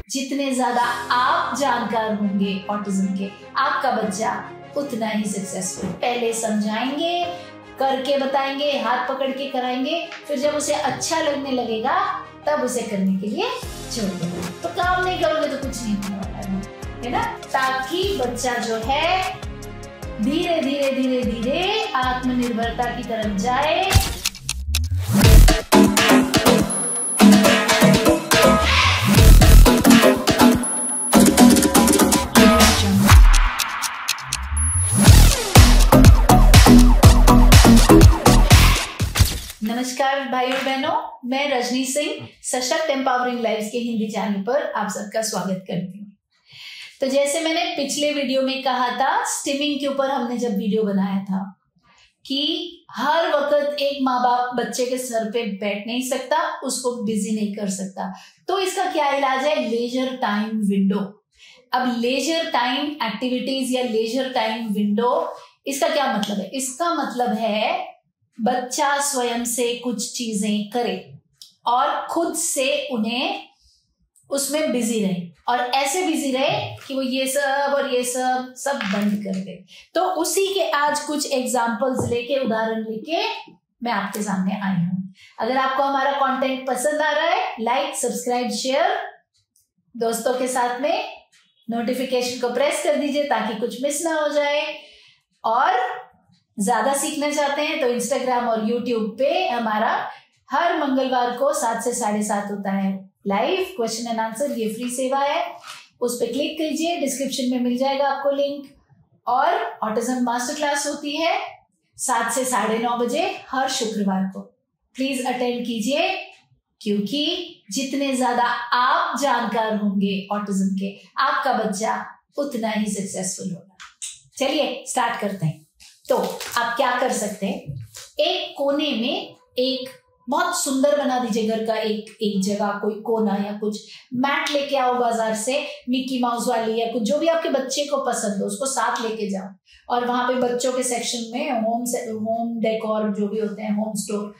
जितने ज्यादा आप जानकार होंगे ऑटिज्म के, आपका बच्चा उतना ही सक्सेसफुल। पहले समझाएंगे, करके बताएंगे, हाथ पकड़ के कराएंगे, फिर जब उसे अच्छा लगने लगेगा तब उसे करने के लिए छोड़ देंगे। तो काम नहीं करोगे तो कुछ नहीं होने वाला है ना। ताकि बच्चा जो है धीरे धीरे धीरे धीरे आत्मनिर्भरता की तरफ जाए। नमस्कार भाइयों बहनों, मैं रजनी सिंह सशक्त एम्पावरिंग लाइव्स के हिंदी चैनल पर आप सबका स्वागत करती हूँ। तो जैसे मैंने पिछले वीडियो में कहा था, स्टिमिंग के ऊपर हमने जब वीडियो बनाया था कि हर वक्त एक माँ बाप बच्चे के सर पे बैठ नहीं सकता, उसको बिजी नहीं कर सकता। तो इसका क्या इलाज है? Leisure time window. अब लेजर टाइम एक्टिविटीज या लेजर टाइम विंडो, इसका क्या मतलब है? इसका मतलब है बच्चा स्वयं से कुछ चीजें करे और खुद से उन्हें उसमें बिजी रहे, और ऐसे बिजी रहे कि वो ये सब और ये सब बंद कर दे। तो उसी के आज कुछ एग्जांपल्स लेके, उदाहरण लेके मैं आपके सामने आई हूं। अगर आपको हमारा कंटेंट पसंद आ रहा है, लाइक, सब्सक्राइब, शेयर दोस्तों के साथ में, नोटिफिकेशन को प्रेस कर दीजिए ताकि कुछ मिस ना हो जाए। और ज्यादा सीखना चाहते हैं तो इंस्टाग्राम और यूट्यूब पे हमारा हर मंगलवार को 7 से 7:30 होता है लाइव क्वेश्चन एंड आंसर। ये फ्री सेवा है, उस पर क्लिक कीजिए, डिस्क्रिप्शन में मिल जाएगा आपको लिंक। और ऑटिज्म मास्टर क्लास होती है 7 से 9:30 बजे हर शुक्रवार को। प्लीज अटेंड कीजिए, क्योंकि जितने ज्यादा आप जानकार होंगे ऑटिज्म के, आपका बच्चा उतना ही सक्सेसफुल होगा। चलिए स्टार्ट करते हैं। तो आप क्या कर सकते हैं, एक कोने में एक बहुत सुंदर बना दीजिए घर का एक जगह, कोई कोना या कुछ मैट लेके आओ बाजार से, मिकी माउस वाली या कुछ, जो भी आपके बच्चे को पसंद हो उसको साथ लेके जाओ। और वहां पे बच्चों के सेक्शन में होम डेकोर जो भी होते हैं, होम स्टोर,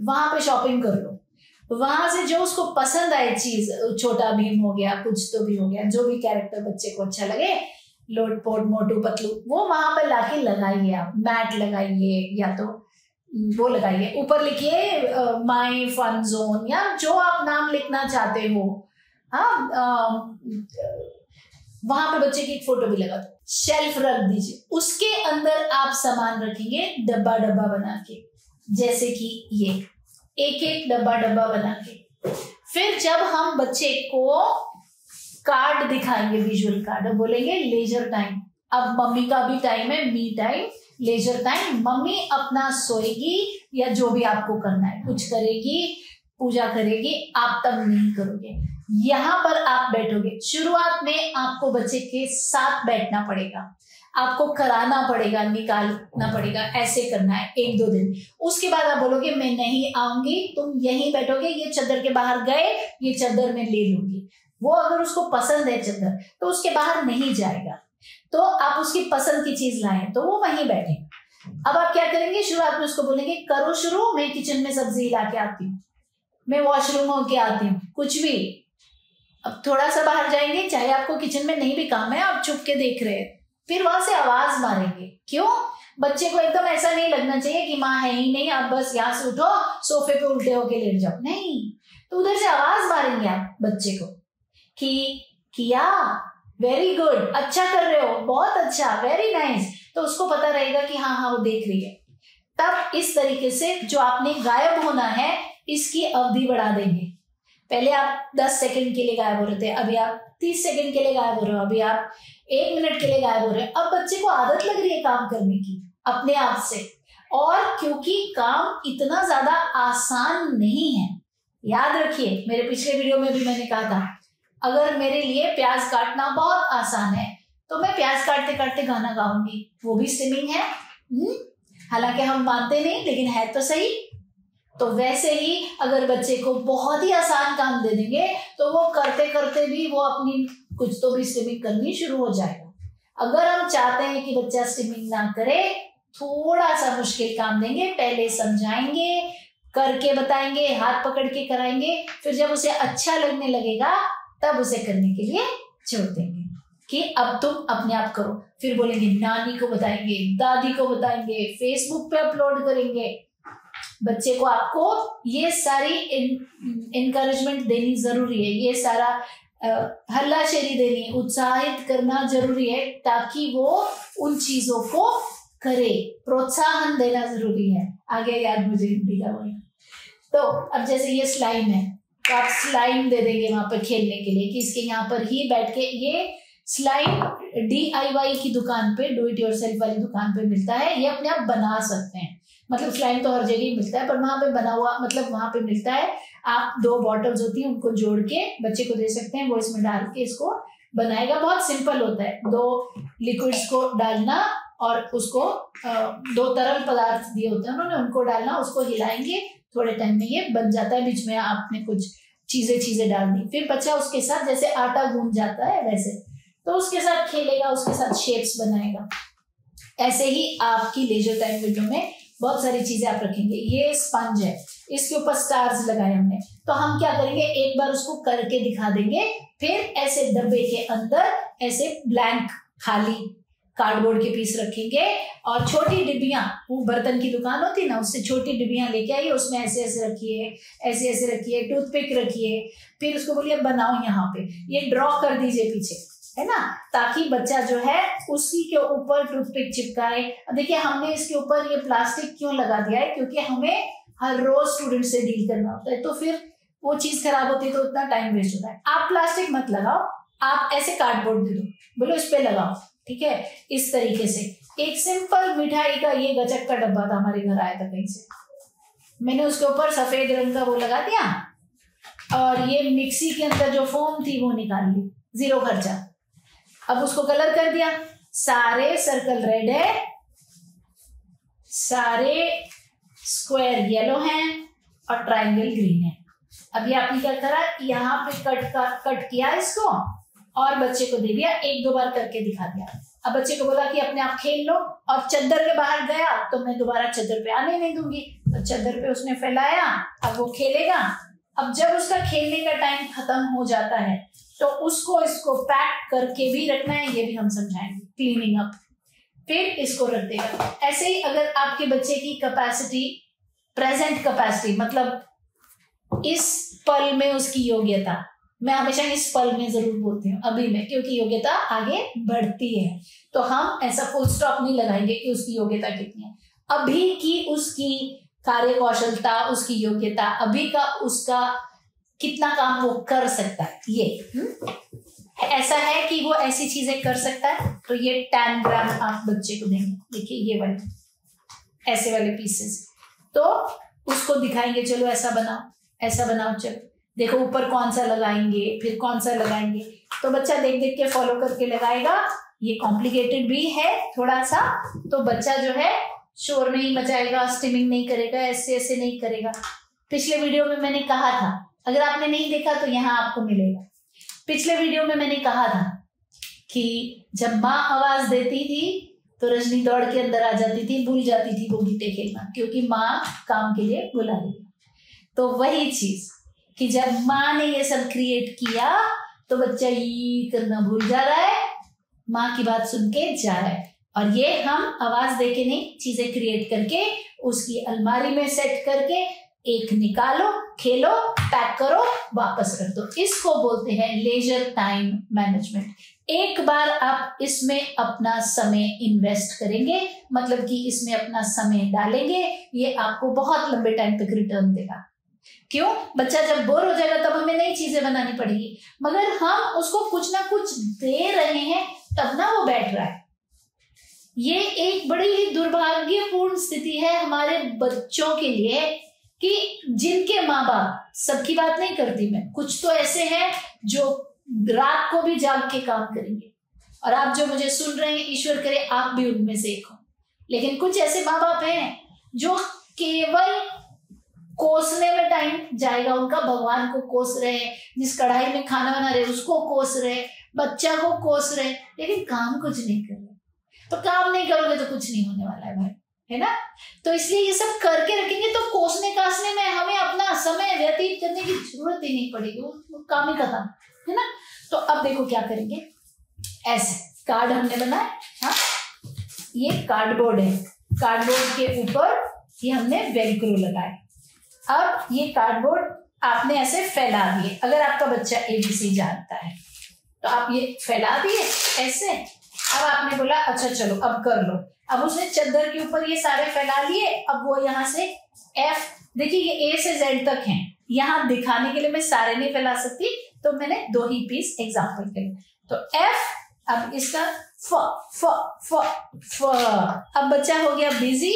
वहां पे शॉपिंग कर लो। वहां से जो उसको पसंद आए चीज, छोटा भीम हो गया, कुछ तो भी हो गया, जो भी कैरेक्टर बच्चे को अच्छा लगे, लोटपोट, मोटू पतलू, वो वहां पर लाके लगाइए। आप मैट लगाइए या तो वो लगाइए, ऊपर लिखिए माय फन जोन या जो आप नाम लिखना चाहते हो। हाँ, वहां पे बच्चे की एक फोटो भी लगा दो। शेल्फ रख दीजिए, उसके अंदर आप सामान रखेंगे डब्बा डब्बा बना के, जैसे कि ये एक एक डब्बा डब्बा बना के। फिर जब हम बच्चे को कार्ड दिखाएंगे, विजुअल कार्ड, बोलेंगे लेजर टाइम। अब मम्मी का भी टाइम है, me time, leisure time. Mummy अपना सोएगी या जो भी आपको करना है, कुछ करेगी, पूजा करेगी, आप तब नहीं करोगे। यहां पर आप बैठोगे। शुरुआत में आपको बच्चे के साथ बैठना पड़ेगा, आपको कराना पड़ेगा, निकालना पड़ेगा, ऐसे करना है 1-2 दिन। उसके बाद आप बोलोगे मैं नहीं आऊंगी, तुम यहीं बैठोगे, ये चद्दर के बाहर गए, ये चद्दर में ले लूंगी। वो अगर उसको पसंद है चद्दर तो उसके बाहर नहीं जाएगा। तो आप उसकी पसंद की चीज लाएं तो वो वहीं बैठेगा। अब आप क्या करेंगे, शुरुआत में उसको बोलेंगे करो शुरू, मैं किचन में सब्जी ला के आती हूँ, मैं वॉशरूम होके आती हूँ, कुछ भी। अब थोड़ा सा बाहर जाएंगे, चाहे आपको किचन में नहीं भी काम है, आप छुप के देख रहे हैं, फिर वहां से आवाज मारेंगे। क्यों? बच्चे को एकदम ऐसा नहीं लगना चाहिए कि माँ है ही नहीं, आप बस यहाँ से उठो, सोफे पे उल्टे होके लेट जाओ। नहीं, तो उधर से आवाज मारेंगे आप बच्चे को कि किया, वेरी गुड, अच्छा कर रहे हो, बहुत अच्छा, वेरी नाइस। तो उसको पता रहेगा कि हाँ हाँ वो देख रही है। तब इस तरीके से जो आपने गायब होना है, इसकी अवधि बढ़ा देंगे। पहले आप 10 सेकंड के लिए गायब हो रहे थे, अभी आप 30 सेकंड के लिए गायब हो रहे हो, अभी आप 1 मिनट के लिए गायब हो रहे हो। अब बच्चे को आदत लग रही है काम करने की अपने आप से। और क्योंकि काम इतना ज्यादा आसान नहीं है, याद रखिए, मेरे पिछले वीडियो में भी मैंने कहा था, अगर मेरे लिए प्याज काटना बहुत आसान है तो मैं प्याज काटते काटते गाना गाऊंगी, वो भी स्टिमिंग है। हालांकि हम मानते नहीं, लेकिन है तो सही। तो वैसे ही अगर बच्चे को बहुत ही आसान काम दे देंगे तो वो करते करते भी वो अपनी कुछ तो भी स्टिमिंग करनी शुरू हो जाएगा। अगर हम चाहते हैं कि बच्चा स्टिमिंग ना करे, थोड़ा सा मुश्किल काम देंगे, पहले समझाएंगे, करके बताएंगे, हाथ पकड़ के कराएंगे, फिर जब उसे अच्छा लगने लगेगा तब उसे करने के लिए छोड़ देंगे कि अब तुम अपने आप करो। फिर बोलेंगे नानी को बताएंगे, दादी को बताएंगे, फेसबुक पे अपलोड करेंगे। बच्चे को आपको ये सारी इनकरेजमेंट देनी जरूरी है, ये सारा हल्लाशेरी देनी, उत्साहित करना जरूरी है ताकि वो उन चीजों को करे। प्रोत्साहन देना जरूरी है। आगे याद मुझे हिंदी का बोलना। तो अब जैसे ये स्लाइम है तो आप स्लाइम दे देंगे वहां पर खेलने के लिए कि इसके यहाँ पर ही बैठ के, ये स्लाइम DIY की दुकान पे, डू इट योरसेल्फ वाली दुकान पे मिलता है। ये अपने आप बना सकते हैं, मतलब स्लाइम तो हर जगह ही मिलता है, पर वहां पे बना हुआ, मतलब वहां पे मिलता है। आप 2 बॉटल्स होती हैं उनको जोड़ के बच्चे को दे सकते हैं, वो इसमें डाल के इसको बनाएगा। बहुत सिंपल होता है, 2 लिक्विड्स को डालना और उसको 2 तरल पदार्थ दिए होते हैं उन्होंने, उनको डालना, उसको हिलाएंगे, थोड़े टाइम में ये बन जाता है। बीच में आपने कुछ चीजें डाल दी, फिर बच्चा उसके साथ जैसे आटा गूंद जाता है वैसे, तो उसके साथ खेलेगा, उसके साथ शेप्स बनाएगा। ऐसे ही आपकी लेजर टाइम विंडो में बहुत सारी चीजें आप रखेंगे। ये स्पंज है, इसके ऊपर स्टार्स लगाए हमने, तो हम क्या करेंगे, एक बार उसको करके दिखा देंगे, फिर ऐसे डब्बे के अंदर ऐसे ब्लैंक खाली कार्डबोर्ड के पीस रखेंगे और छोटी डिब्बियां, वो बर्तन की दुकान होती ना, उससे छोटी डिब्बियां लेके आइए, उसमें ऐसे ऐसे रखिए, ऐसे ऐसे रखिए, टूथपिक रखिए, फिर उसको बोलिए बनाओ यहाँ पे, ये ड्रॉ कर दीजिए पीछे, है ना, ताकि बच्चा जो है उसी के ऊपर टूथपिक चिपकाए। देखिए हमने इसके ऊपर ये प्लास्टिक क्यों लगा दिया है, क्योंकि हमें हर रोज स्टूडेंट से डील करना होता है, तो फिर वो चीज खराब होती है तो उतना टाइम वेस्ट होता है। आप प्लास्टिक मत लगाओ, आप ऐसे कार्डबोर्ड दे दो, बोलो इस पे लगाओ, ठीक है। इस तरीके से एक सिंपल मिठाई का ये गचक का डब्बा था, हमारे घर आया था कहीं से, मैंने उसके ऊपर सफेद रंग का वो लगा दिया और ये मिक्सी के अंदर जो फोम थी वो निकाल ली, 0 खर्चा। अब उसको कलर कर दिया, सारे सर्कल रेड है, सारे स्क्वायर येलो हैं और ट्रायंगल ग्रीन है। अब ये आपने क्या करा, यहाँ पे कट किया इसको और बच्चे को दे दिया, 1-2 बार करके दिखा दिया। अब बच्चे को बोला कि अपने आप खेल लो, और चद्दर के बाहर गया तो मैं दोबारा चद्दर पे आने नहीं दूंगी, तो चद्दर पे उसने फैलाया, अब वो खेलेगा। अब जब उसका खेलने का टाइम खत्म हो जाता है तो उसको इसको पैक करके भी रखना है, ये भी हम समझाएंगे, क्लीनिंग अप, फिर इसको रख देगा। ऐसे ही अगर आपके बच्चे की कैपेसिटी, प्रेजेंट कैपेसिटी, मतलब इस पल में उसकी योग्यता, मैं हमेशा इस पल में जरूर बोलती हूँ अभी में, क्योंकि योग्यता आगे बढ़ती है, तो हम ऐसा फुल स्टॉप नहीं लगाएंगे कि उसकी योग्यता कितनी है। अभी की उसकी कार्य कौशलता, उसकी योग्यता, अभी का उसका कितना काम वो कर सकता है, ये ऐसा है कि वो ऐसी चीजें कर सकता है, तो ये 10 ग्राम आप बच्चे को देंगे। देखिए ये वाले ऐसे वाले पीसेस, तो उसको दिखाएंगे, चलो ऐसा बनाओ, चलो देखो ऊपर कौन सा लगाएंगे, फिर कौन सा लगाएंगे, तो बच्चा देख देख के फॉलो करके लगाएगा। ये कॉम्प्लिकेटेड भी है थोड़ा सा, तो बच्चा जो है शोर नहीं मचाएगा, स्टिमिंग नहीं करेगा, ऐसे ऐसे नहीं करेगा। पिछले वीडियो में मैंने कहा था, अगर आपने नहीं देखा तो यहाँ आपको मिलेगा। पिछले वीडियो में मैंने कहा था कि जब माँ आवाज देती थी तो रजनी दौड़ के अंदर आ जाती थी, भूल जाती थी वो गीटे खेलना, क्योंकि माँ काम के लिए बुला रही है। तो वही चीज कि जब माँ ने ये सब क्रिएट किया तो बच्चा ये करना भूल जा रहा है, माँ की बात सुन के जा रहा है, और ये हम आवाज देके नहीं, चीजें क्रिएट करके उसकी अलमारी में सेट करके, एक निकालो, खेलो, पैक करो, वापस रख दो। इसको बोलते हैं लेजर टाइम मैनेजमेंट। एक बार आप इसमें अपना समय इन्वेस्ट करेंगे, मतलब कि इसमें अपना समय डालेंगे, ये आपको बहुत लंबे टाइम तक रिटर्न देगा। क्यों? बच्चा जब बोर हो जाएगा तब हमें नई चीजें बनानी पड़ेगी, मगर हम उसको कुछ ना कुछ दे रहे हैं तब ना वो बैठ रहा है। ये एक बड़ी ही दुर्भाग्यपूर्ण स्थिति है हमारे बच्चों के लिए कि जिनके माँ बाप, सबकी बात नहीं करती मैं, कुछ तो ऐसे हैं जो रात को भी जाग के काम करेंगे, और आप जो मुझे सुन रहे हैं, ईश्वर करे आप भी उनमें से एक हो। लेकिन कुछ ऐसे माँ बाप हैं जो केवल कोसने में टाइम जाएगा उनका, भगवान को कोस रहे, जिस कढ़ाई में खाना बना रहे उसको कोस रहे, बच्चा को कोस रहे, लेकिन काम कुछ नहीं कर रहे। तो काम नहीं करोगे तो कुछ नहीं होने वाला है भाई, है ना। तो इसलिए ये सब करके रखेंगे तो कोसने कासने में हमें अपना समय व्यतीत करने की जरूरत ही नहीं पड़ेगी, वो काम ही खत्म, है ना। तो अब देखो क्या करेंगे, ऐसे कार्ड हमने बनाया, हाँ ये कार्डबोर्ड है, कार्डबोर्ड के ऊपर ये हमने वेलक्रो लगाया। अब ये कार्डबोर्ड आपने ऐसे फैला दिए, अगर आपका बच्चा ABC जानता है तो आप ये फैला दिए ऐसे। अब आपने बोला अच्छा चलो अब कर लो, अब उसने चादर के ऊपर ये सारे फैला लिए। अब वो यहाँ से F, देखिए ये A से Z तक हैं, यहाँ दिखाने के लिए मैं सारे नहीं फैला सकती तो मैंने 2 ही पीस एग्जाम्पल के लिए। तो F, अब इसका फ फ फ फ। अब बच्चा हो गया बिजी,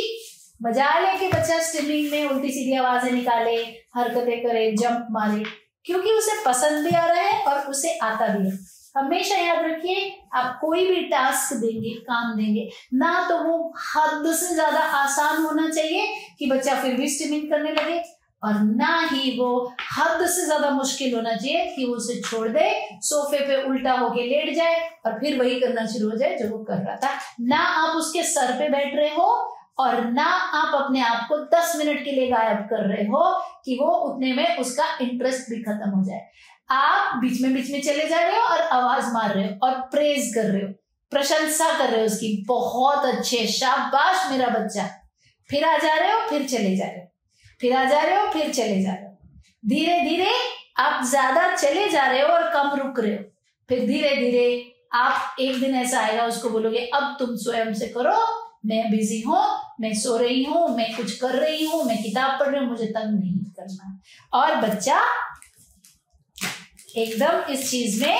बजा ले कि बच्चा स्टिमिंग में उल्टी सीधी आवाजें निकाले, हरकतें करे, जंप मारे, क्योंकि उसे पसंद भी आ रहा है और उसे आता भी है। हमेशा याद रखिए, आप कोई भी टास्क देंगे, काम देंगे ना, तो वो हद से ज्यादा आसान होना चाहिए कि बच्चा फिर भी स्टिमिंग करने लगे, और ना ही वो हद से ज्यादा मुश्किल होना चाहिए कि वो उसे छोड़ दे, सोफे पे उल्टा होके लेट जाए और फिर वही करना शुरू हो जाए जो वो कर रहा था। ना आप उसके सर पे बैठ रहे हो और ना आप अपने आप को 10 मिनट के लिए गायब कर रहे हो कि वो उतने में उसका इंटरेस्ट भी खत्म हो जाए। आप बीच में चले जा रहे हो और आवाज मार रहे हो और प्रेज कर रहे हो, प्रशंसा कर रहे हो उसकी, बहुत अच्छे, शाबाश मेरा बच्चा। फिर आ जा रहे हो, फिर चले जा रहे हो, फिर आ जा रहे हो, फिर चले जा रहे हो। धीरे धीरे आप ज्यादा चले जा रहे हो और कम रुक रहे हो। फिर धीरे धीरे आप एक दिन ऐसा आएगा, उसको बोलोगे अब तुम स्वयं से करो, मैं बिजी हूं, मैं सो रही हूं, मैं कुछ कर रही हूं, मैं किताब पढ़ रही हूं, मुझे तंग नहीं करना। और बच्चा एकदम इस चीज में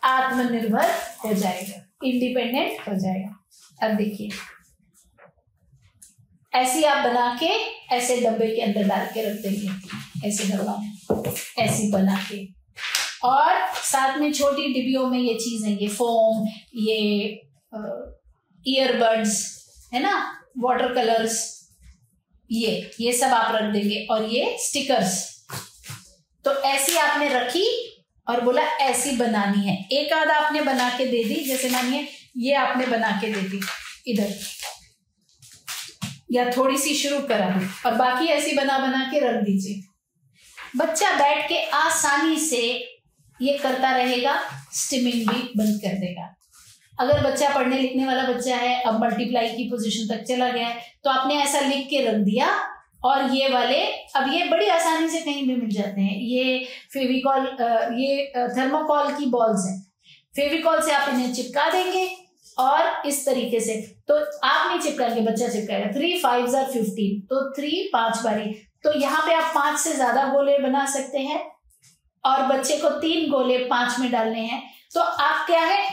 आत्मनिर्भर हो जाएगा, इंडिपेंडेंट हो जाएगा। अब देखिए ऐसी आप बना के ऐसे डब्बे के अंदर डाल के रख देंगे, ऐसे डब्बा में ऐसी बना के, और साथ में छोटी डिब्बियों में ये चीजें, ये फोम, ये ईयरबड्स है ना, वाटर कलर्स, ये सब आप रख देंगे, और ये स्टिकर्स। तो ऐसी आपने रखी और बोला ऐसी बनानी है। एक आध आपने बना के दे दी, जैसे मानिए ये आपने बना के दे दी इधर, या थोड़ी सी शुरू करा दी, और बाकी ऐसी बना बना के रख दीजिए। बच्चा बैठ के आसानी से ये करता रहेगा, स्टिमिंग भी बंद कर देगा। अगर बच्चा पढ़ने लिखने वाला बच्चा है, अब मल्टीप्लाई की पोजीशन तक चला गया है, तो आपने ऐसा लिख के रख दिया, और ये वाले अब ये बड़ी आसानी से कहीं भी मिल जाते हैं। ये फेविकॉल, ये थर्मोकॉल की बॉल्स हैं, फेविकॉल से आप इन्हें चिपका देंगे, और इस तरीके से, तो आप नहीं चिपकाएंगे, बच्चा चिपकाएगा। 3 5s are 15, तो 3 5 बारी, तो यहाँ पे आप 5 से ज्यादा गोले बना सकते हैं, और बच्चे को 3 गोले 5 में डालने हैं। तो आप क्या है,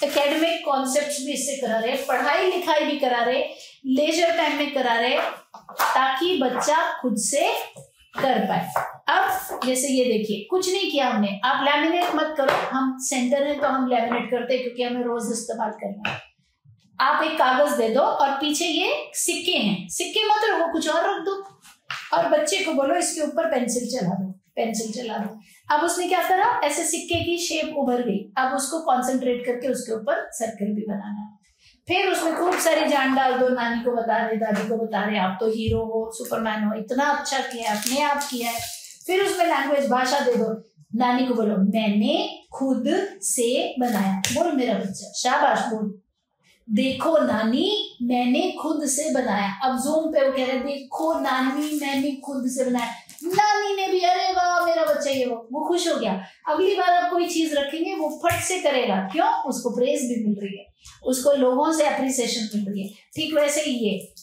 एकेडमिक कॉन्सेप्ट्स भी इससे करा रहे, पढ़ाई लिखाई भी करा रहे, लेजर टाइम में करा रहे, ताकि बच्चा खुद से कर पाए। अब जैसे ये देखिए, कुछ नहीं किया हमने, आप लैमिनेट मत करो, हम सेंटर है तो हम लैमिनेट करते हैं क्योंकि हमें रोज इस्तेमाल करना है। आप एक कागज दे दो और पीछे ये सिक्के हैं, सिक्के मत रखो, कुछ और रख दो, और बच्चे को बोलो इसके ऊपर पेंसिल चला दो, पेंसिल चला दो। अब उसने क्या करा, ऐसे सिक्के की शेप उभर गई, अब उसको कॉन्सेंट्रेट करके उसके ऊपर सर्कल भी बनाना है। फिर उसमें खूब सारी जान डाल दो, नानी को बता रहे, दादी को बता रहे, आप तो हीरो हो, सुपरमैन हो, इतना अच्छा किया आपने, आप किया है। फिर उसमें लैंग्वेज, भाषा दे दो, नानी को बोलो मैंने खुद से बनाया, बोल मेरा बच्चा, शाबाश बोल, देखो नानी मैंने खुद से बनाया। अब जूम पे वो कह रहे देखो नानी मैंने खुद से बनाया, नानी ने भी, अरे वाह मेरा बच्चा ये वो खुश हो गया। अगली बार आप कोई चीज रखेंगे वो फट से करेगा, क्यों, उसको प्रेज भी मिल रही है, उसको लोगों से अप्रिसिएशन मिल रही है। ठीक वैसे ही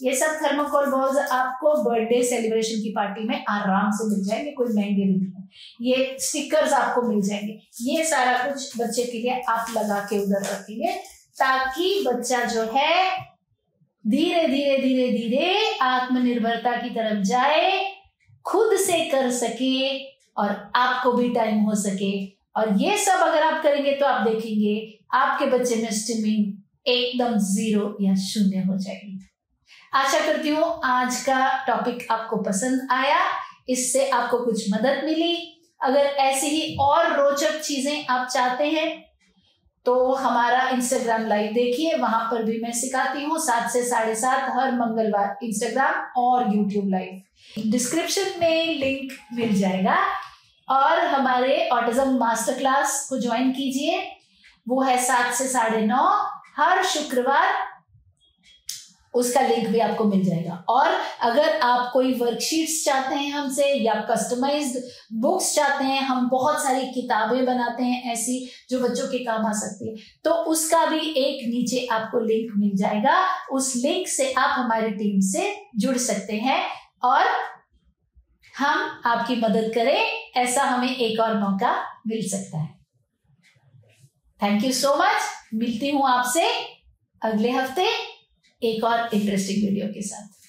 ये सब थर्मोकॉल बॉल्स आपको बर्थडे सेलिब्रेशन की पार्टी में आराम से मिल जाएंगे, कोई महंगे भी नहीं। ये स्टिकर्स आपको मिल जाएंगे, ये सारा कुछ बच्चे के लिए आप लगा के उधर रखेंगे, ताकि बच्चा जो है धीरे धीरे धीरे धीरे आत्मनिर्भरता की तरफ जाए, खुद से कर सके और आपको भी टाइम हो सके। और ये सब अगर आप करेंगे तो आप देखेंगे आपके बच्चे में स्टिमिंग एकदम 0 या 0 हो जाएगी। आशा करती हूँ आज का टॉपिक आपको पसंद आया, इससे आपको कुछ मदद मिली। अगर ऐसी ही और रोचक चीजें आप चाहते हैं तो हमारा इंस्टाग्राम लाइव देखिए, वहां पर भी मैं सिखाती हूँ 7 से 7:30 हर मंगलवार, इंस्टाग्राम और यूट्यूब लाइव। डिस्क्रिप्शन में लिंक मिल जाएगा, और हमारे ऑटिज्म मास्टर क्लास को ज्वाइन कीजिए। वो है 7 से 9:30 हर शुक्रवार। उसका लिंक भी आपको मिल जाएगा। और अगर आप कोई वर्कशीट्स चाहते हैं हमसे या कस्टमाइज्ड बुक्स चाहते हैं, हम बहुत सारी किताबें बनाते हैं ऐसी जो बच्चों के काम आ सकती है, तो उसका भी एक नीचे आपको लिंक मिल जाएगा। उस लिंक से आप हमारी टीम से जुड़ सकते हैं और हम आपकी मदद करें, ऐसा हमें एक और मौका मिल सकता है। Thank you so much. मिलती हूं आपसे अगले हफ्ते एक और इंटरेस्टिंग वीडियो के साथ।